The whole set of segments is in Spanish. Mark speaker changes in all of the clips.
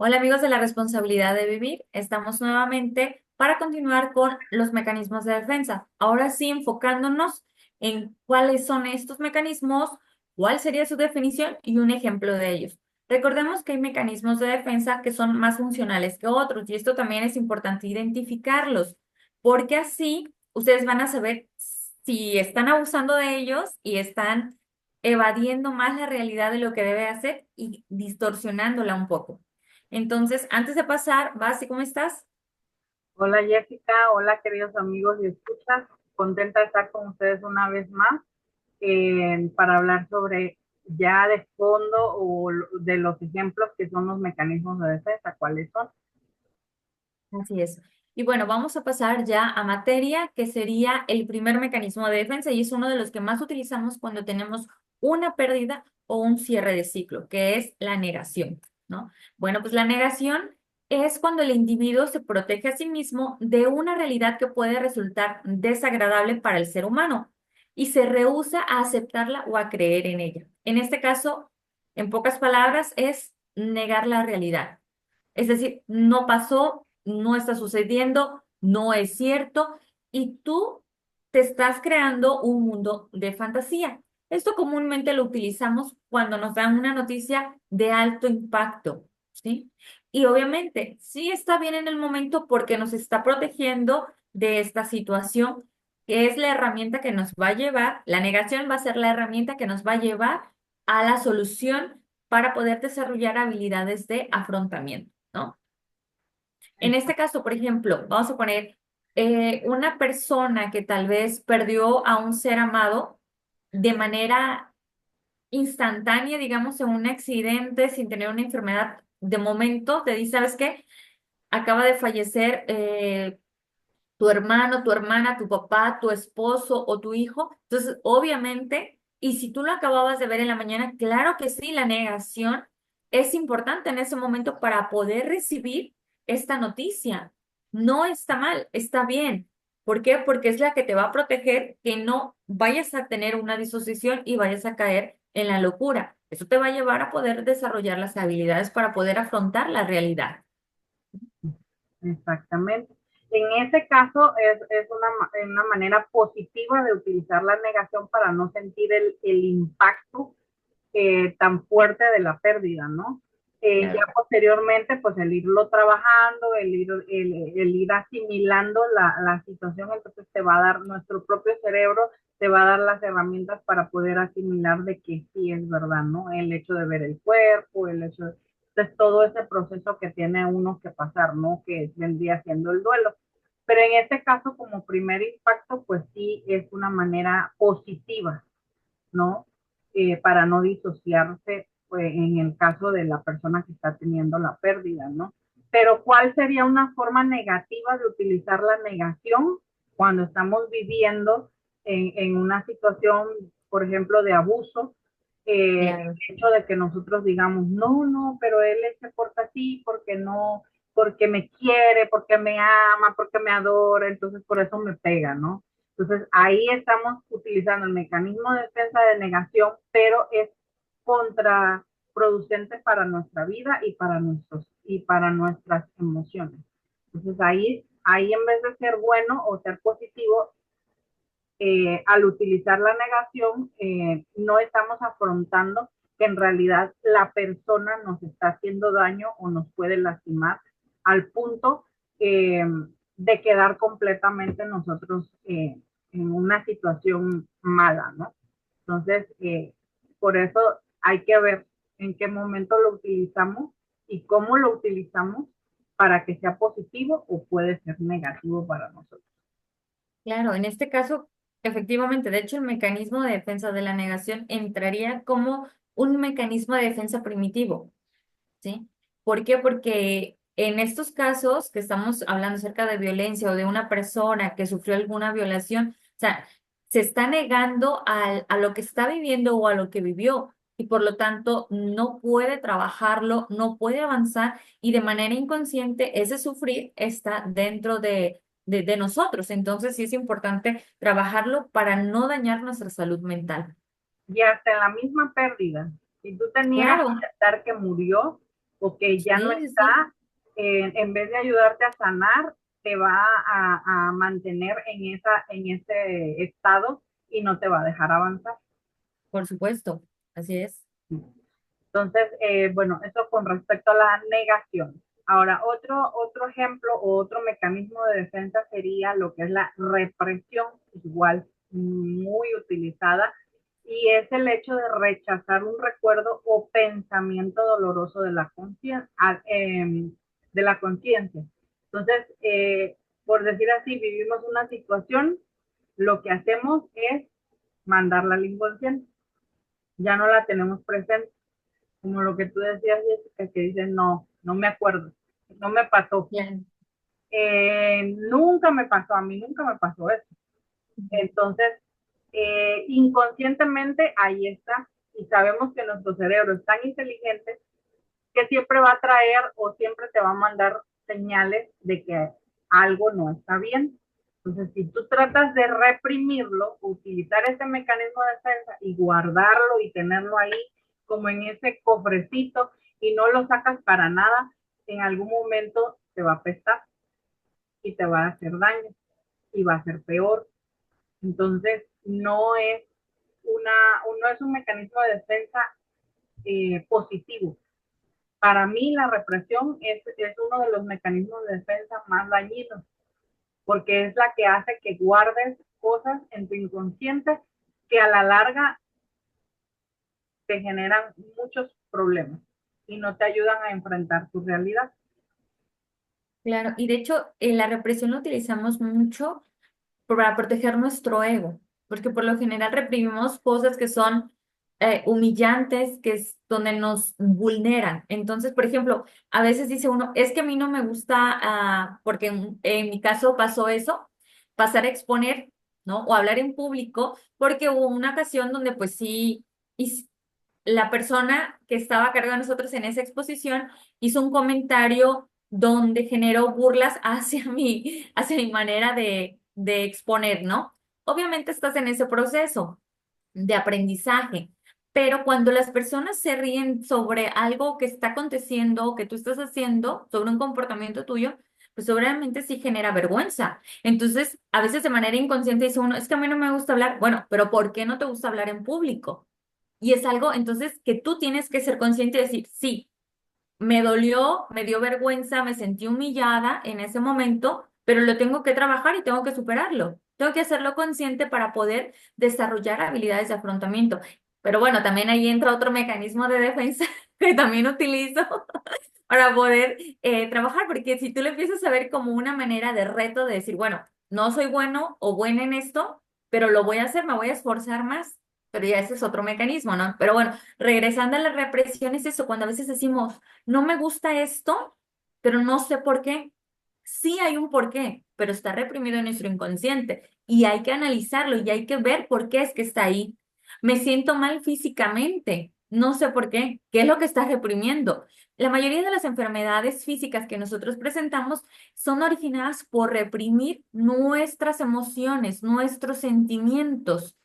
Speaker 1: Hola amigos de la responsabilidad de vivir, estamos nuevamente para continuar con los mecanismos de defensa. Ahora sí, enfocándonos en cuáles son estos mecanismos, cuál sería su definición y un ejemplo de ellos. Recordemos que hay mecanismos de defensa que son más funcionales que otros y esto también es importante identificarlos, porque así ustedes van a saber si están abusando de ellos y están evadiendo más la realidad de lo que debe hacer y distorsionándola un poco. Entonces, antes de pasar, Basti, ¿cómo estás?
Speaker 2: Hola Jessica, hola queridos amigos y escuchas, contenta de estar con ustedes una vez más para hablar sobre ya de fondo o de los ejemplos que son los mecanismos de defensa, cuáles son.
Speaker 1: Así es. Y bueno, vamos a pasar ya a materia, que sería el primer mecanismo de defensa y es uno de los que más utilizamos cuando tenemos una pérdida o un cierre de ciclo, que es la negación, ¿no? Bueno, pues la negación es cuando el individuo se protege a sí mismo de una realidad que puede resultar desagradable para el ser humano y se rehúsa a aceptarla o a creer en ella. En este caso, en pocas palabras, es negar la realidad. Es decir, no pasó, no está sucediendo, no es cierto, y tú te estás creando un mundo de fantasía. Esto comúnmente lo utilizamos cuando nos dan una noticia de alto impacto, ¿sí? Y obviamente, sí está bien en el momento porque nos está protegiendo de esta situación, que es la herramienta que nos va a llevar, la negación va a ser la herramienta que nos va a llevar a la solución para poder desarrollar habilidades de afrontamiento, ¿no? En este caso, por ejemplo, vamos a poner una persona que tal vez perdió a un ser amado de manera instantánea, digamos, en un accidente, sin tener una enfermedad, de momento te dice, ¿sabes qué? Acaba de fallecer tu hermano, tu hermana, tu papá, tu esposo o tu hijo. Entonces, obviamente, y si tú lo acababas de ver en la mañana, claro que sí, la negación es importante en ese momento para poder recibir esta noticia. No está mal, está bien. ¿Por qué? Porque es la que te va a proteger que no vayas a tener una disociación y vayas a caer en la locura. Eso te va a llevar a poder desarrollar las habilidades para poder afrontar la realidad.
Speaker 2: Exactamente. En ese caso es una manera positiva de utilizar la negación para no sentir el impacto tan fuerte de la pérdida, ¿no? Ya
Speaker 1: Claro.
Speaker 2: posteriormente, pues el irlo trabajando, el ir asimilando la situación, entonces te va a dar nuestro propio cerebro, te va a dar las herramientas para poder asimilar de que sí es verdad, ¿no? El hecho de ver el cuerpo, el hecho de todo ese proceso que tiene uno que pasar, ¿no? Que vendría siendo el duelo. Pero en este caso, como primer impacto, pues sí es una manera positiva, ¿no? Para no disociarse pues, en el caso de la persona que está teniendo la pérdida, ¿no? Pero ¿cuál sería una forma negativa de utilizar la negación cuando estamos viviendo en una situación, por ejemplo, de abuso?
Speaker 1: Claro.
Speaker 2: El hecho de que nosotros digamos, no, no, pero él se porta así porque no, porque me quiere, porque me ama, porque me adora, entonces por eso me pega, ¿no? Entonces ahí estamos utilizando el mecanismo de defensa de negación, pero es contraproducente para nuestra vida y para nuestras emociones. Entonces ahí en vez de ser bueno o ser positivo, al utilizar la negación, no estamos afrontando que en realidad la persona nos está haciendo daño o nos puede lastimar al punto de quedar completamente nosotros en una situación mala, ¿no? Entonces, por eso hay que ver en qué momento lo utilizamos y cómo lo utilizamos para que sea positivo o puede ser negativo para nosotros.
Speaker 1: Claro, en este caso, efectivamente, de hecho, el mecanismo de defensa de la negación entraría como un mecanismo de defensa primitivo, ¿sí? ¿Por qué? Porque en estos casos que estamos hablando acerca de violencia o de una persona que sufrió alguna violación, o sea, se está negando a lo que está viviendo o a lo que vivió y por lo tanto no puede trabajarlo, no puede avanzar y de manera inconsciente ese sufrir está dentro de nosotros. Entonces sí es importante trabajarlo para no dañar nuestra salud mental.
Speaker 2: Y hasta en la misma pérdida. Si tú tenías
Speaker 1: Claro.
Speaker 2: que aceptar que murió, o que ya no
Speaker 1: Sí, sí, sí,
Speaker 2: está, en vez de ayudarte a sanar, te va a mantener en ese estado y no te va a dejar avanzar.
Speaker 1: por supuesto, así es.
Speaker 2: Entonces, bueno, eso con respecto a la negación. Ahora, otro ejemplo o otro mecanismo de defensa sería lo que es la represión, igual muy utilizada, y es el hecho de rechazar un recuerdo o pensamiento doloroso de la conciencia. Entonces, por decir así, vivimos una situación, lo que hacemos es mandarla al inconsciente, ya no la tenemos presente, como lo que tú decías, Jessica, que dice, no, no me acuerdo, no me pasó.
Speaker 1: Claro.
Speaker 2: Nunca me pasó, a mí nunca me pasó eso. Entonces, inconscientemente ahí está. Y sabemos que nuestro cerebro es tan inteligente que siempre va a traer o siempre te va a mandar señales de que algo no está bien. Entonces, si tú tratas de reprimirlo, utilizar ese mecanismo de defensa y guardarlo y tenerlo ahí como en ese cofrecito y no lo sacas para nada, en algún momento te va a pesar y te va a hacer daño y va a ser peor. Entonces, no es un mecanismo de defensa positivo. Para mí la represión es uno de los mecanismos de defensa más dañinos, porque es la que hace que guardes cosas en tu inconsciente que a la larga te generan muchos problemas y no te ayudan a enfrentar tu realidad.
Speaker 1: Claro, y de hecho, la represión la utilizamos mucho para proteger nuestro ego, porque por lo general reprimimos cosas que son humillantes, que es donde nos vulneran. Entonces, por ejemplo, a veces dice uno, es que a mí no me gusta, porque en mi caso pasó eso, pasar a exponer, ¿no? O hablar en público, porque hubo una ocasión donde pues sí, la persona que estaba a cargo de nosotros en esa exposición hizo un comentario donde generó burlas hacia mi manera de exponer, ¿no? Obviamente estás en ese proceso de aprendizaje, pero cuando las personas se ríen sobre algo que está aconteciendo o que tú estás haciendo, sobre un comportamiento tuyo, pues obviamente sí genera vergüenza. Entonces, a veces de manera inconsciente dice uno, es que a mí no me gusta hablar. Bueno, pero ¿por qué no te gusta hablar en público? Y es algo entonces que tú tienes que ser consciente y decir, sí, me dolió, me dio vergüenza, me sentí humillada en ese momento, pero lo tengo que trabajar y tengo que superarlo. Tengo que hacerlo consciente para poder desarrollar habilidades de afrontamiento. Pero bueno, también ahí entra otro mecanismo de defensa que también utilizo para poder trabajar, porque si tú lo empiezas a ver como una manera de reto de decir, bueno, no soy bueno o buena en esto, pero lo voy a hacer, me voy a esforzar más, pero ya ese es otro mecanismo, ¿no? Pero bueno, regresando a la represión es eso, cuando a veces decimos, no me gusta esto, pero no sé por qué. Sí hay un porqué, pero está reprimido en nuestro inconsciente y hay que analizarlo y hay que ver por qué es que está ahí. Me siento mal físicamente, no sé por qué. ¿Qué es lo que está reprimiendo? La mayoría de las enfermedades físicas que nosotros presentamos son originadas por reprimir nuestras emociones, nuestros sentimientos.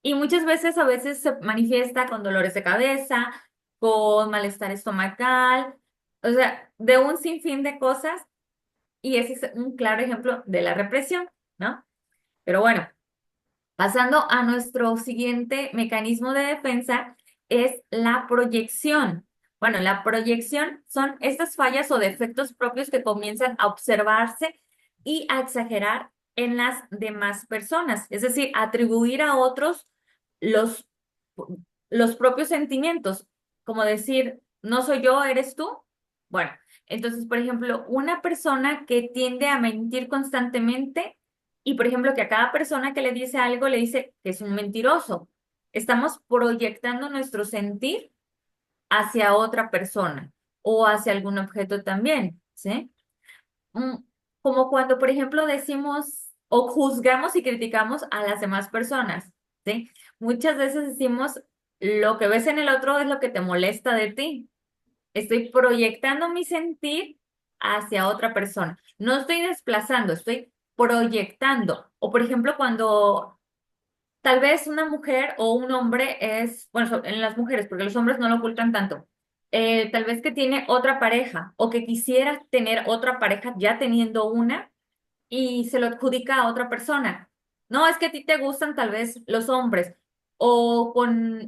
Speaker 1: Y muchas veces, a veces se manifiesta con dolores de cabeza, con malestar estomacal, o sea, de un sinfín de cosas. Y ese es un claro ejemplo de la represión, ¿no? Pero bueno, pasando a nuestro siguiente mecanismo de defensa es la proyección. Bueno, la proyección son estas fallas o defectos propios que comienzan a observarse y a exagerar en las demás personas, es decir, atribuir a otros los, los propios sentimientos, como decir, no soy yo, eres tú. Bueno, entonces, por ejemplo, una persona que tiende a mentir constantemente y, por ejemplo, que a cada persona que le dice algo le dice que es un mentiroso. Estamos proyectando nuestro sentir hacia otra persona o hacia algún objeto también, ¿sí? Mm, Como cuando, por ejemplo, decimos o juzgamos y criticamos a las demás personas, ¿sí? Muchas veces decimos, lo que ves en el otro es lo que te molesta de ti. Estoy proyectando mi sentir hacia otra persona. No estoy desplazando, estoy proyectando. O por ejemplo, cuando tal vez una mujer o un hombre es, bueno, en las mujeres, porque los hombres no lo ocultan tanto, tal vez que tiene otra pareja o que quisiera tener otra pareja ya teniendo una y se lo adjudica a otra persona. No, es que a ti te gustan tal vez los hombres o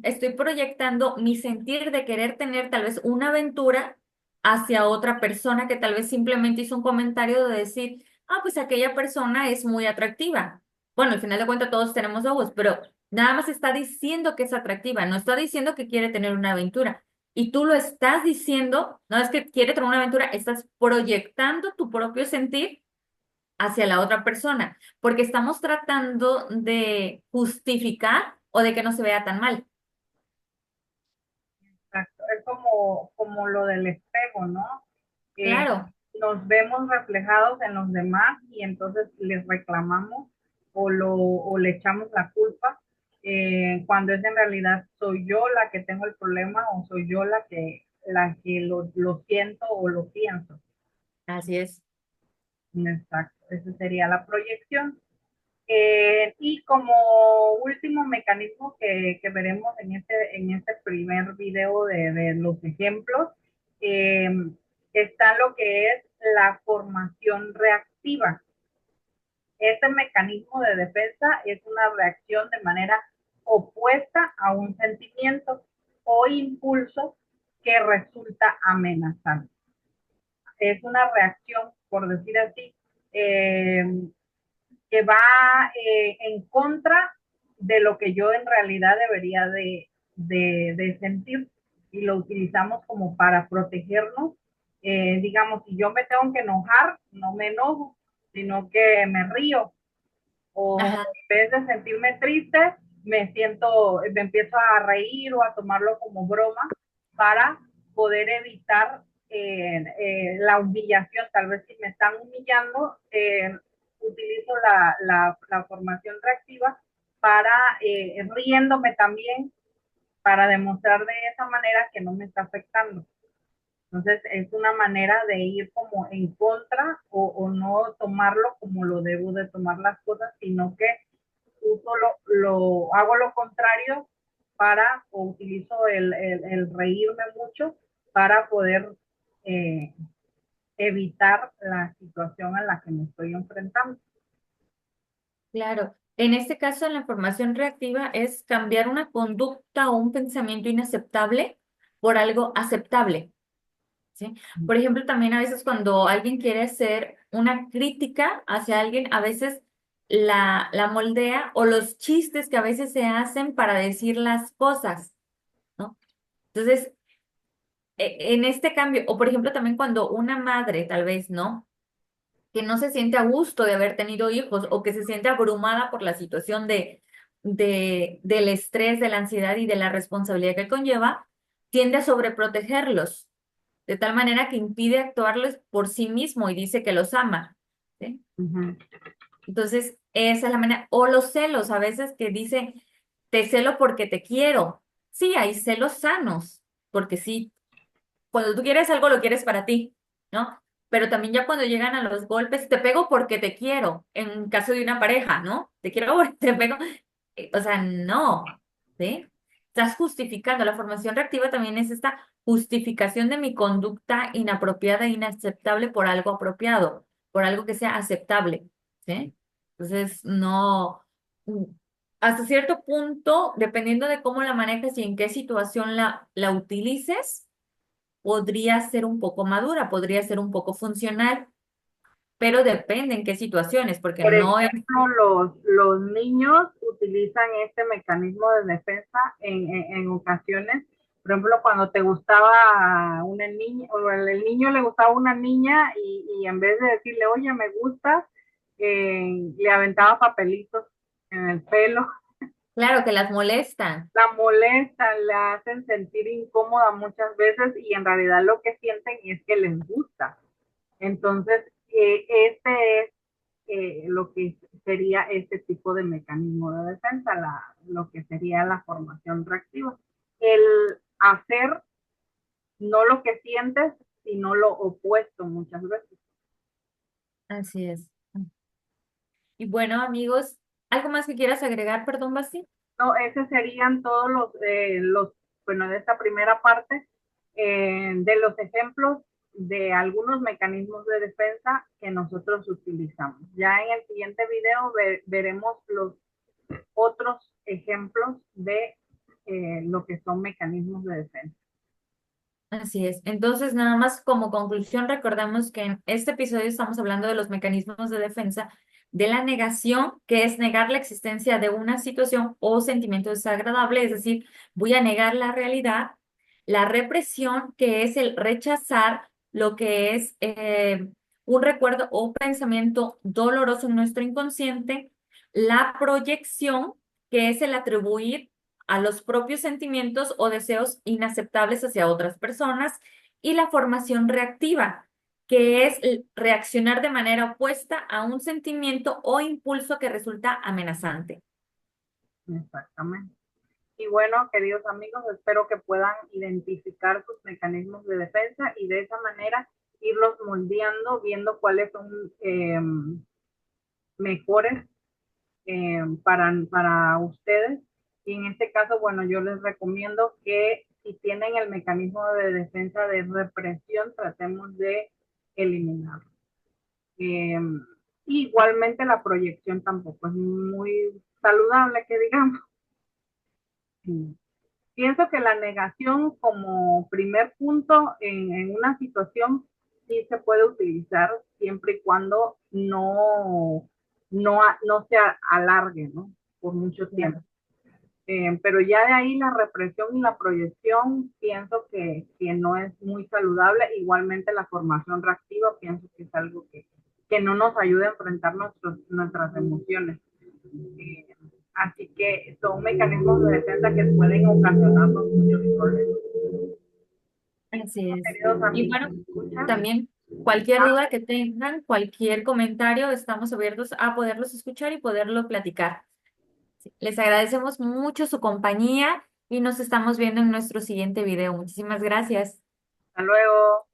Speaker 1: estoy proyectando mi sentir de querer tener tal vez una aventura hacia otra persona que tal vez simplemente hizo un comentario de decir, ah, pues aquella persona es muy atractiva. Bueno, al final de cuentas todos tenemos ojos, pero nada más está diciendo que es atractiva, no está diciendo que quiere tener una aventura. Y tú lo estás diciendo, no es que quiere tener una aventura, estás proyectando tu propio sentir hacia la otra persona, porque estamos tratando de justificar o de que no se vea tan mal.
Speaker 2: Exacto. Es como lo del espejo, ¿no? Eh,
Speaker 1: Claro,
Speaker 2: nos vemos reflejados en los demás y entonces les reclamamos o le echamos la culpa, cuando es en realidad soy yo la que tengo el problema o soy yo la que lo siento o lo pienso.
Speaker 1: así es.
Speaker 2: Exacto, esa sería la proyección. Y como último mecanismo que veremos en este primer video de los ejemplos, eh, está lo que es la formación reactiva. Este mecanismo de defensa es una reacción de manera opuesta a un sentimiento o impulso que resulta amenazante. Es una reacción, por decir así, eh, que va en contra de lo que yo en realidad debería de sentir y lo utilizamos como para protegernos. Digamos, si yo me tengo que enojar, no me enojo, sino que me río o
Speaker 1: Ajá,
Speaker 2: en vez de sentirme triste, me empiezo a reír o a tomarlo como broma para poder evitar la humillación. Tal vez si me están humillando, utilizo la formación reactiva para riéndome también, para demostrar de esa manera que no me está afectando. Entonces es una manera de ir como en contra o no tomarlo como lo debo de tomar las cosas, sino que uso hago lo contrario para, o utilizo el reírme mucho para poder eh, evitar la situación a la que me estoy enfrentando.
Speaker 1: claro. En este caso, la formación reactiva es cambiar una conducta o un pensamiento inaceptable por algo aceptable, ¿sí? Por ejemplo, también a veces cuando alguien quiere hacer una crítica hacia alguien, a veces la moldea o los chistes que a veces se hacen para decir las cosas, ¿no? Entonces, en este cambio, o por ejemplo también cuando una madre tal vez, ¿no? Que no se siente a gusto de haber tenido hijos o que se siente abrumada por la situación del estrés, de la ansiedad y de la responsabilidad que conlleva, tiende a sobreprotegerlos, de tal manera que impide actuarlos por sí mismo y dice que los ama, ¿sí?
Speaker 2: Uh -huh.
Speaker 1: Entonces, esa es la manera, o los celos, a veces que dice, te celo porque te quiero. Sí, hay celos sanos, porque sí, cuando tú quieres algo, lo quieres para ti, ¿no? Pero también ya cuando llegan a los golpes, te pego porque te quiero, en caso de una pareja, ¿no? Te quiero porque te pego. O sea, no, ¿sí? Estás justificando. La formación reactiva también es esta justificación de mi conducta inapropiada e inaceptable por algo apropiado, por algo que sea aceptable, ¿sí? Entonces, no, mm, hasta cierto punto, dependiendo de cómo la manejes y en qué situación la utilices, podría ser un poco madura, podría ser un poco funcional, pero depende en qué situaciones, porque
Speaker 2: Por
Speaker 1: no es,
Speaker 2: ejemplo, los niños utilizan este mecanismo de defensa en ocasiones. Por ejemplo, cuando te gustaba una niña, o el niño le gustaba una niña y en vez de decirle, oye, me gusta, le aventaba papelitos en el pelo,
Speaker 1: claro que las molestan.
Speaker 2: la molestan, la hacen sentir incómoda muchas veces y en realidad lo que sienten es que les gusta. Entonces, este es lo que sería este tipo de mecanismo de defensa, lo que sería la formación reactiva. El hacer no lo que sientes, sino lo opuesto muchas veces.
Speaker 1: Así es. Y bueno, amigos, ¿algo más que quieras agregar, perdón, Basti?
Speaker 2: No, esos serían todos bueno, de esta primera parte. de los ejemplos de algunos mecanismos de defensa que nosotros utilizamos. Ya en el siguiente video veremos los otros ejemplos de lo que son mecanismos de defensa.
Speaker 1: Así es. Entonces, nada más como conclusión, recordemos que en este episodio estamos hablando de los mecanismos de defensa de la negación, que es negar la existencia de una situación o sentimiento desagradable, es decir, voy a negar la realidad. La represión, que es el rechazar lo que es un recuerdo o pensamiento doloroso en nuestro inconsciente. La proyección, que es el atribuir a los propios sentimientos o deseos inaceptables hacia otras personas, y la formación reactiva, que es reaccionar de manera opuesta a un sentimiento o impulso que resulta amenazante.
Speaker 2: Exactamente. Y bueno, queridos amigos, espero que puedan identificar sus mecanismos de defensa y de esa manera irlos moldeando, viendo cuáles son mejores para ustedes. Y en este caso, bueno, yo les recomiendo que si tienen el mecanismo de defensa de represión, tratemos de eliminarlo. Eh, igualmente la proyección tampoco es muy saludable, que digamos. Pienso que la negación como primer punto en una situación sí se puede utilizar siempre y cuando no se alargue, ¿no? Por mucho tiempo.
Speaker 1: Claro.
Speaker 2: Pero ya de ahí la represión y la proyección pienso que no es muy saludable. Igualmente la formación reactiva pienso que es algo que no nos ayuda a enfrentar nuestras emociones. Eh, Así que son mecanismos de defensa que pueden ocasionarnos muchos problemas.
Speaker 1: Así es.
Speaker 2: Queridos
Speaker 1: Y
Speaker 2: amigos,
Speaker 1: bueno,
Speaker 2: ¿me escuchan?
Speaker 1: también cualquier duda que tengan, cualquier comentario, estamos abiertos a poderlos escuchar y poderlo platicar. Sí, les agradecemos mucho su compañía y nos estamos viendo en nuestro siguiente video. Muchísimas gracias.
Speaker 2: Hasta luego.